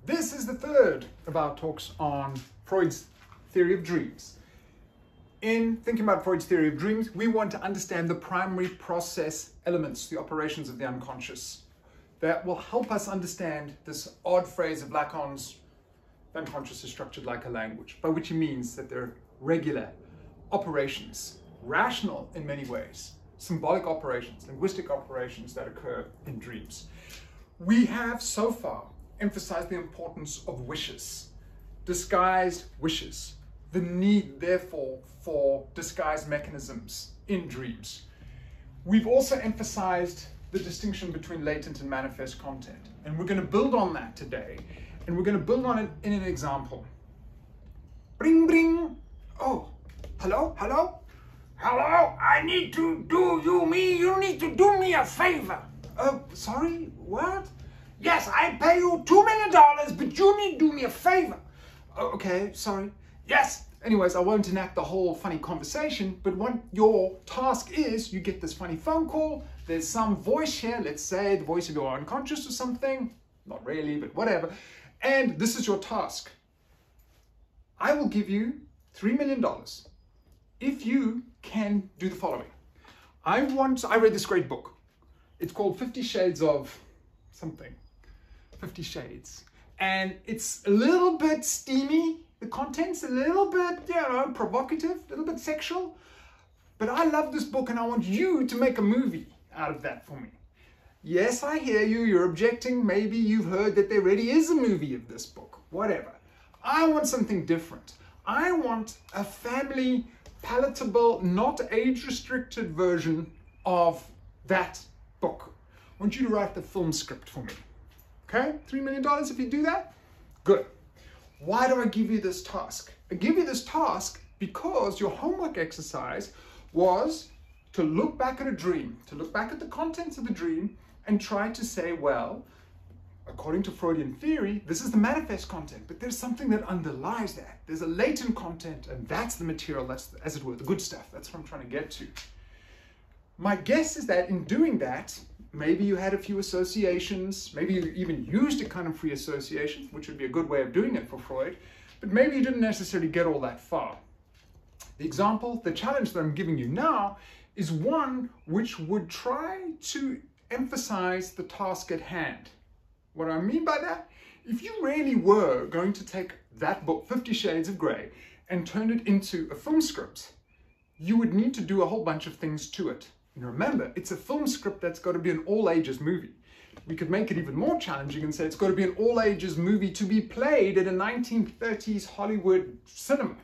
This is the third of our talks on Freud's theory of dreams. In thinking about Freud's theory of dreams, we want to understand the primary process elements, the operations of the unconscious, that will help us understand this odd phrase of Lacan's, the unconscious is structured like a language, by which he means that there are regular operations, rational in many ways, symbolic operations, linguistic operations that occur in dreams. We have so far emphasized the importance of wishes, disguised wishes, the need, therefore, for disguised mechanisms in dreams. We've also emphasized the distinction between latent and manifest content, and we're going to build on that today, and we're going to build on it in an example. Bring, bring. Oh, hello, hello? Hello, I need to do you need to do me a favor. Sorry, what? Yes, I pay you $2 million, but you need to do me a favor. Okay, sorry. Yes. Anyways, I won't enact the whole funny conversation, but what your task is, you get this funny phone call, there's some voice here, let's say the voice of your unconscious or something, not really, but whatever, and this is your task. I will give you $3 million if you can do the following. I read this great book. It's called 50 Shades of something. 50 Shades. And it's a little bit steamy. The content's a little bit, provocative, a little bit sexual. But I love this book and I want you to make a movie out of that for me. Yes, I hear you. You're objecting. Maybe you've heard that there already is a movie of this book. Whatever. I want something different. I want a family, palatable, not age-restricted version of that book. I want you to write the film script for me. Okay? $3 million if you do that? Good. Why do I give you this task? I give you this task because your homework exercise was to look back at a dream, to look back at the contents of the dream and try to say, well, according to Freudian theory, this is the manifest content, but there's something that underlies that. There's a latent content, and that's the material, that's, as it were, the good stuff. That's what I'm trying to get to. My guess is that in doing that, maybe you had a few associations, maybe you even used a kind of free association, which would be a good way of doing it for Freud, but maybe you didn't necessarily get all that far. The example, the challenge that I'm giving you now, is one which would try to emphasize the task at hand. What do I mean by that? If you really were going to take that book, 50 Shades of Grey, and turn it into a film script, you would need to do a whole bunch of things to it. And remember, it's a film script that's got to be an all-ages movie. We could make it even more challenging and say it's got to be an all-ages movie to be played in a 1930s Hollywood cinema.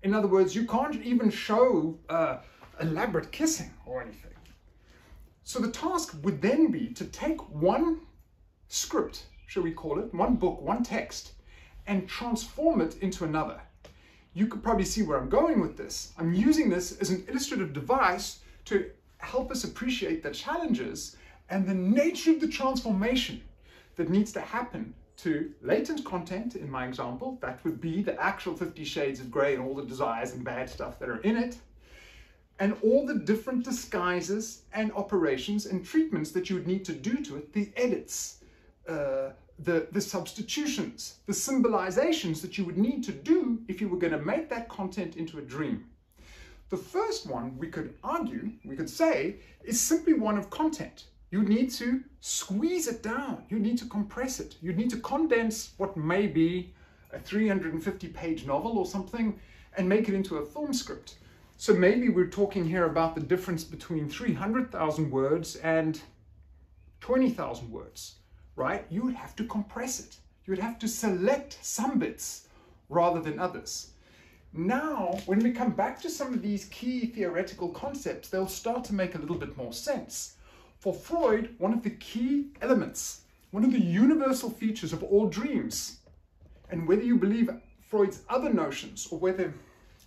In other words, you can't even show elaborate kissing or anything. So the task would then be to take one script, shall we call it, one book, one text, and transform it into another. You could probably see where I'm going with this. I'm using this as an illustrative device to help us appreciate the challenges and the nature of the transformation that needs to happen to latent content. In my example, that would be the actual 50 Shades of Grey and all the desires and bad stuff that are in it, and all the different disguises and operations and treatments that you would need to do to it, the edits, the substitutions, the symbolizations that you would need to do if you were going to make that content into a dream. The first one, we could argue, we could say, is simply one of content. You need to squeeze it down. You need to compress it. You need to condense what may be a 350-page novel or something and make it into a film script. So maybe we're talking here about the difference between 300,000 words and 20,000 words, right? You would have to compress it. You would have to select some bits rather than others. Now, when we come back to some of these key theoretical concepts, they'll start to make a little bit more sense. For Freud, one of the key elements, one of the universal features of all dreams, and whether you believe Freud's other notions, or whether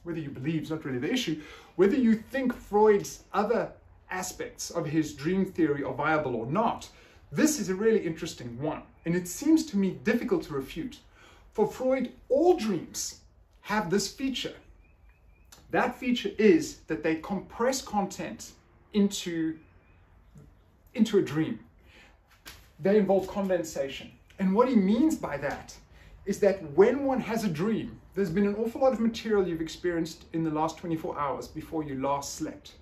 you believe is not really the issue, whether you think Freud's other aspects of his dream theory are viable or not, this is a really interesting one, and it seems to me difficult to refute. For Freud, all dreams have this feature. That feature is that they compress content into a dream. They involve condensation. And what he means by that is that when one has a dream, there's been an awful lot of material you've experienced in the last 24 hours before you last slept.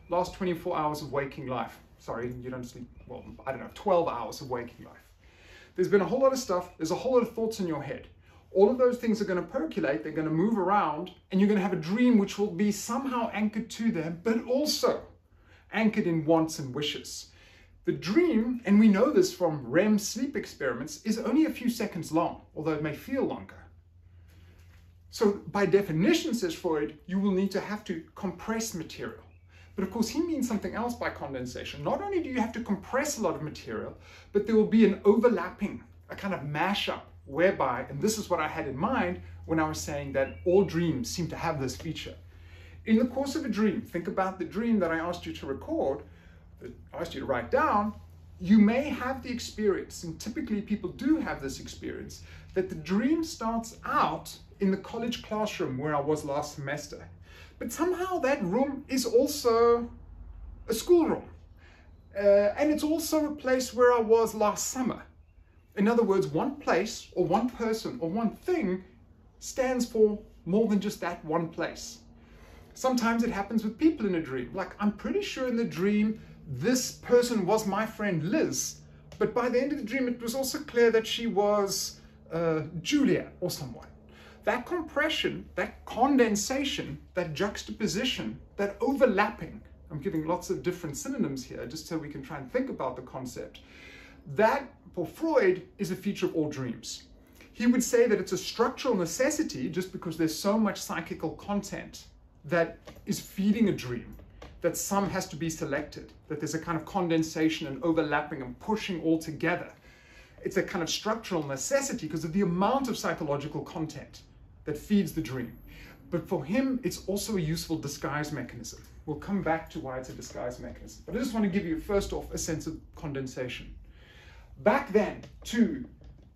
Last 24 hours of waking life. Sorry, you don't sleep, well, I don't know, 12 hours of waking life. There's been a whole lot of stuff, there's a whole lot of thoughts in your head. All of those things are going to percolate, they're going to move around, and you're going to have a dream which will be somehow anchored to them, but also anchored in wants and wishes. The dream, and we know this from REM sleep experiments, is only a few seconds long, although it may feel longer. So by definition, says Freud, you will need to have to compress material. But of course, he means something else by condensation. Not only do you have to compress a lot of material, but there will be an overlapping, a kind of mashup, whereby, and this is what I had in mind when I was saying that all dreams seem to have this feature. In the course of a dream, think about the dream that I asked you to record, that I asked you to write down. You may have the experience, and typically people do have this experience, that the dream starts out in the college classroom where I was last semester. But somehow that room is also a schoolroom. And it's also a place where I was last summer. In other words, one place or one person or one thing stands for more than just that one place. Sometimes it happens with people in a dream. Like, I'm pretty sure in the dream, this person was my friend Liz, but by the end of the dream, it was also clear that she was Julia or someone. That compression, that condensation, that juxtaposition, that overlapping, I'm giving lots of different synonyms here just so we can try and think about the concept. That, for Freud, is a feature of all dreams. He would say that it's a structural necessity just because there's so much psychical content that is feeding a dream, that some has to be selected, that there's a kind of condensation and overlapping and pushing all together. It's a kind of structural necessity because of the amount of psychological content that feeds the dream. But for him, it's also a useful disguise mechanism. We'll come back to why it's a disguise mechanism. But I just want to give you, first off, a sense of condensation. Back then to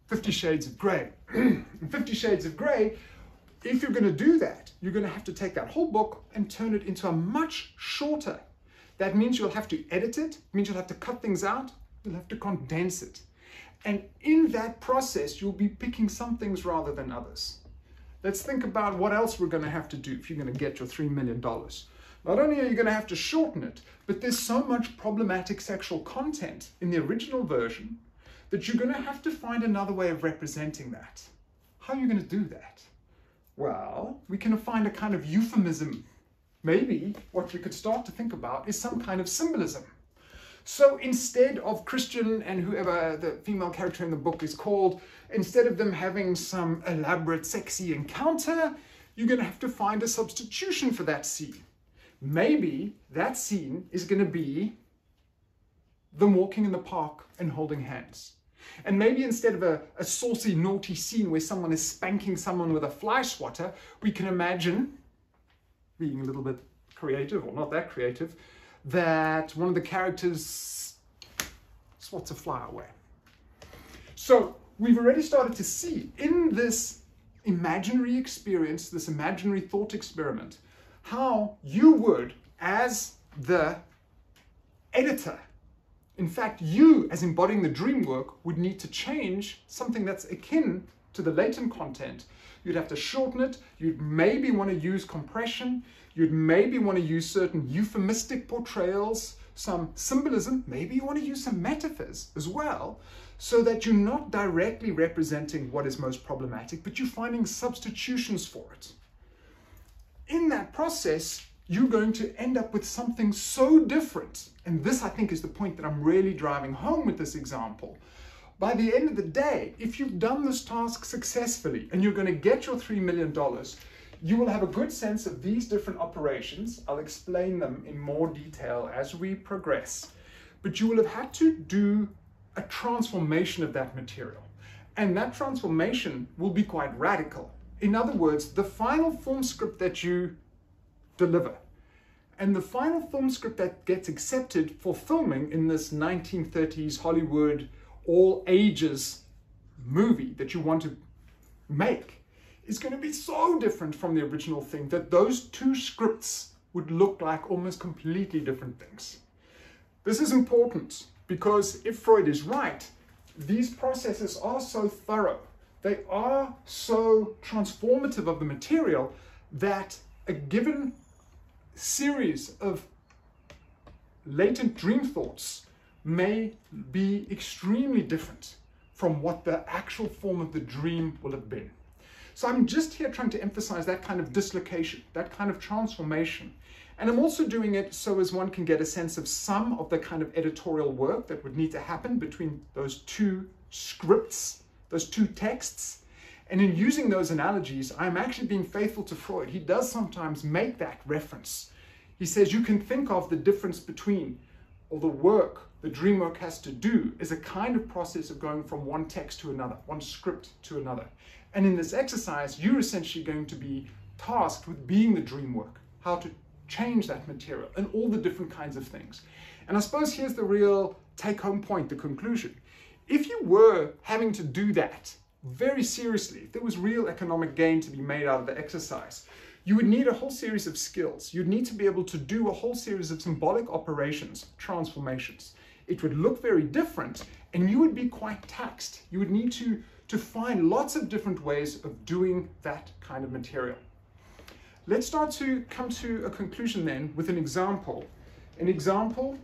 50 Shades of Grey. In 50 Shades of Grey, if you're going to do that, you're going to have to take that whole book and turn it into a much shorter. That means you'll have to edit it, means you'll have to cut things out, you'll have to condense it. And in that process, you'll be picking some things rather than others. Let's think about what else we're going to have to do if you're going to get your $3 million. Not only are you going to have to shorten it, but there's so much problematic sexual content in the original version that you're going to have to find another way of representing that. How are you going to do that? Well, we can find a kind of euphemism. Maybe what we could start to think about is some kind of symbolism. So instead of Christian and whoever the female character in the book is called, instead of them having some elaborate sexy encounter, you're going to have to find a substitution for that scene. Maybe that scene is going to be them walking in the park and holding hands. And maybe instead of a saucy, naughty scene where someone is spanking someone with a fly swatter, we can imagine, being a little bit creative, or not that creative, that one of the characters swats a fly away. So we've already started to see in this imaginary experience, this imaginary thought experiment, how you would, as the editor, in fact, you, as embodying the dream work, would need to change something that's akin to the latent content. You'd have to shorten it. You'd maybe want to use compression. You'd maybe want to use certain euphemistic portrayals, some symbolism. Maybe you want to use some metaphors as well, so that you're not directly representing what is most problematic, but you're finding substitutions for it. In that process, you're going to end up with something so different. And this, I think, is the point that I'm really driving home with this example. By the end of the day, if you've done this task successfully and you're going to get your $3 million, you will have a good sense of these different operations. I'll explain them in more detail as we progress. But you will have had to do a transformation of that material. And that transformation will be quite radical. In other words, the final film script that you deliver and the final film script that gets accepted for filming in this 1930s Hollywood all ages movie that you want to make is going to be so different from the original thing that those two scripts would look like almost completely different things. This is important because if Freud is right, these processes are so thorough, they are so transformative of the material, that a given series of latent dream thoughts may be extremely different from what the actual form of the dream will have been. So I'm just here trying to emphasize that kind of dislocation, that kind of transformation. And I'm also doing it so as one can get a sense of some of the kind of editorial work that would need to happen between those two scripts, those two texts. And in using those analogies, I'm actually being faithful to Freud. He does sometimes make that reference. He says you can think of the difference between, or the work the dream work has to do is a kind of process of going from one text to another, one script to another. And in this exercise, you're essentially going to be tasked with being the dream work, how to change that material and all the different kinds of things. And I suppose here's the real take-home point, the conclusion. If you were having to do that very seriously, if there was real economic gain to be made out of the exercise, you would need a whole series of skills. You'd need to be able to do a whole series of symbolic operations, transformations. It would look very different, and you would be quite taxed. You would need to find lots of different ways of doing that kind of material. Let's start to come to a conclusion then with an example. An example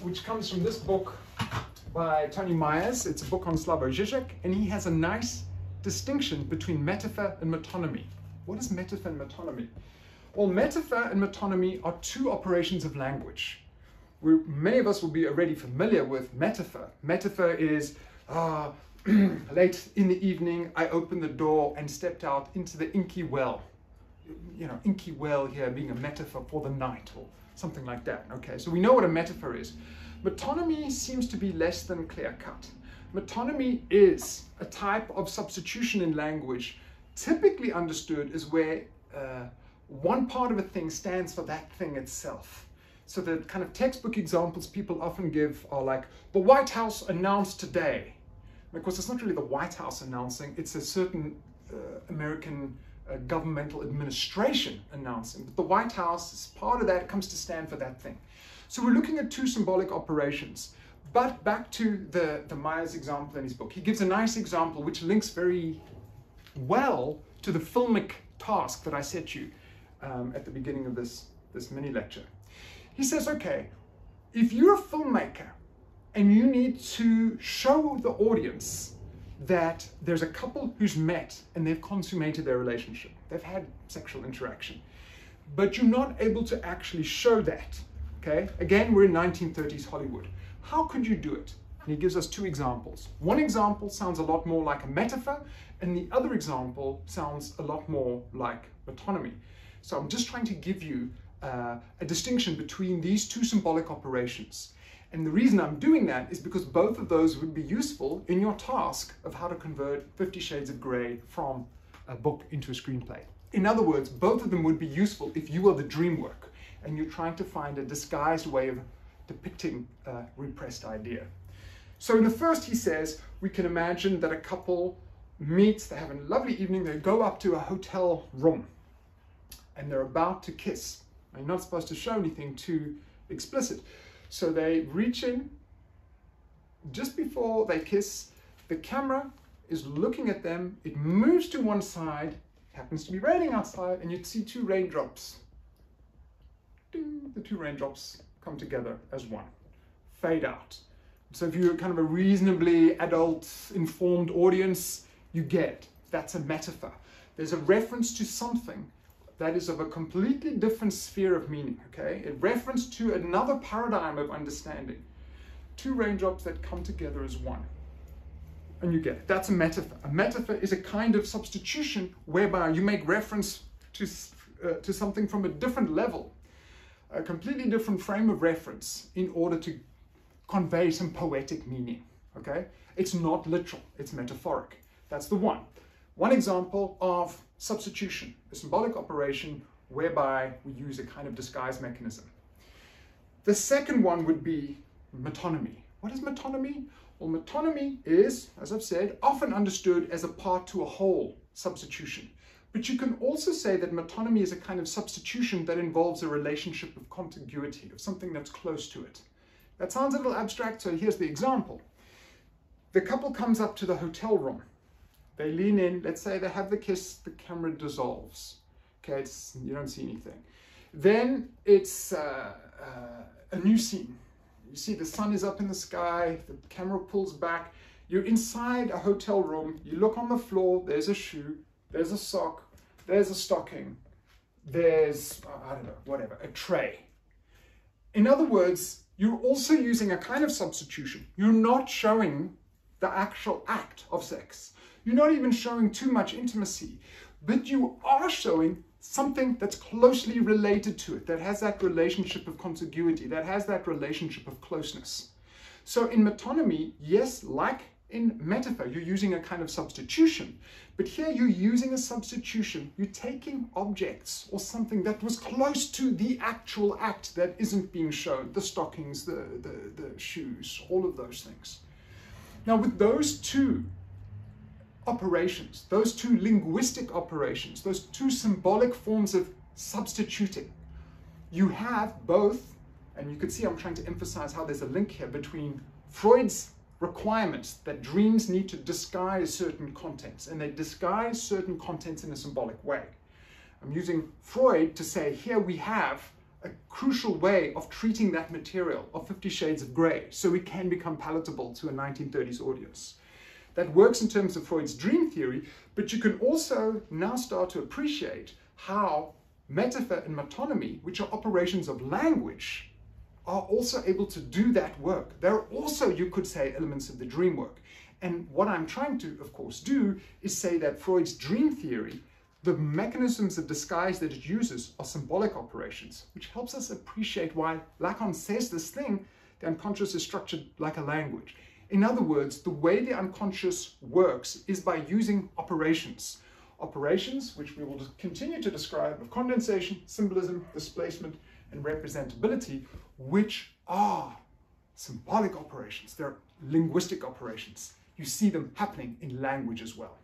which comes from this book by Tony Myers. It's a book on Slavoj Žižek, and he has a nice distinction between metaphor and metonymy. What is metaphor and metonymy? Well, metaphor and metonymy are two operations of language. Many of us will be already familiar with metaphor. Metaphor is, late in the evening, I opened the door and stepped out into the inky well. You know, inky well here being a metaphor for the night or something like that. Okay, so we know what a metaphor is. Metonymy seems to be less than clear-cut. Metonymy is a type of substitution in language typically understood as where one part of a thing stands for that thing itself. So the kind of textbook examples people often give are like, the White House announced today. And of course, it's not really the White House announcing, it's a certain American governmental administration announcing. But the White House, as part of that, comes to stand for that thing. So we're looking at two symbolic operations. But back to the Myers example in his book. He gives a nice example which links very well to the filmic task that I set you at the beginning of this mini lecture. He says, okay, if you're a filmmaker and you need to show the audience that there's a couple who's met and they've consummated their relationship, they've had sexual interaction, but you're not able to actually show that, okay? Again, we're in 1930s Hollywood. How could you do it? And he gives us two examples. One example sounds a lot more like a metaphor, and the other example sounds a lot more like metonymy. So I'm just trying to give you a distinction between these two symbolic operations. And the reason I'm doing that is because both of those would be useful in your task of how to convert 50 Shades of Grey from a book into a screenplay. In other words, both of them would be useful if you are the dream work and you're trying to find a disguised way of depicting a repressed idea. So in the first, he says, we can imagine that a couple meets, they have a lovely evening, they go up to a hotel room and they're about to kiss. You're not supposed to show anything too explicit. So they reach in, just before they kiss, the camera is looking at them, it moves to one side, happens to be raining outside, and you'd see two raindrops. Ding, the two raindrops come together as one, fade out. So if you're kind of a reasonably adult, informed audience, you get that's a metaphor. There's a reference to something that is of a completely different sphere of meaning, okay? A reference to another paradigm of understanding. Two raindrops that come together as one. And you get it. That's a metaphor. A metaphor is a kind of substitution whereby you make reference to something from a different level, a completely different frame of reference in order to convey some poetic meaning, okay? It's not literal, it's metaphoric. That's the one. One example of substitution, a symbolic operation whereby we use a kind of disguise mechanism. The second one would be metonymy. What is metonymy? Well, metonymy is, as I've said, often understood as a part to a whole substitution. But you can also say that metonymy is a kind of substitution that involves a relationship of contiguity, of something that's close to it. That sounds a little abstract, so here's the example. The couple comes up to the hotel room. They lean in, let's say they have the kiss, the camera dissolves. Okay, you don't see anything. Then it's a new scene. You see the sun is up in the sky, the camera pulls back. You're inside a hotel room, you look on the floor, there's a shoe, there's a sock, there's a stocking, there's, I don't know, whatever, a tray. In other words, you're also using a kind of substitution. You're not showing the actual act of sex. You're not even showing too much intimacy, but you are showing something that's closely related to it, that has that relationship of contiguity, that has that relationship of closeness. So in metonymy, yes, like in metaphor, you're using a kind of substitution, but here you're using a substitution. You're taking objects or something that was close to the actual act that isn't being shown, the stockings, the shoes, all of those things. Now with those two operations, those two linguistic operations, those two symbolic forms of substituting, you have both, and you can see I'm trying to emphasize how there's a link here between Freud's requirements that dreams need to disguise certain contents, and they disguise certain contents in a symbolic way. I'm using Freud to say here we have a crucial way of treating that material of 50 Shades of Grey so it can become palatable to a 1930s audience. That works in terms of Freud's dream theory, but you can also now start to appreciate how metaphor and metonymy, which are operations of language, are also able to do that work. They're also, you could say, elements of the dream work. And what I'm trying to, of course, do is say that Freud's dream theory, the mechanisms of disguise that it uses are symbolic operations, which helps us appreciate why Lacan says this thing, the unconscious is structured like a language. In other words, the way the unconscious works is by using operations. Operations, which we will continue to describe, of condensation, symbolism, displacement, and representability, which are symbolic operations. They're linguistic operations. You see them happening in language as well.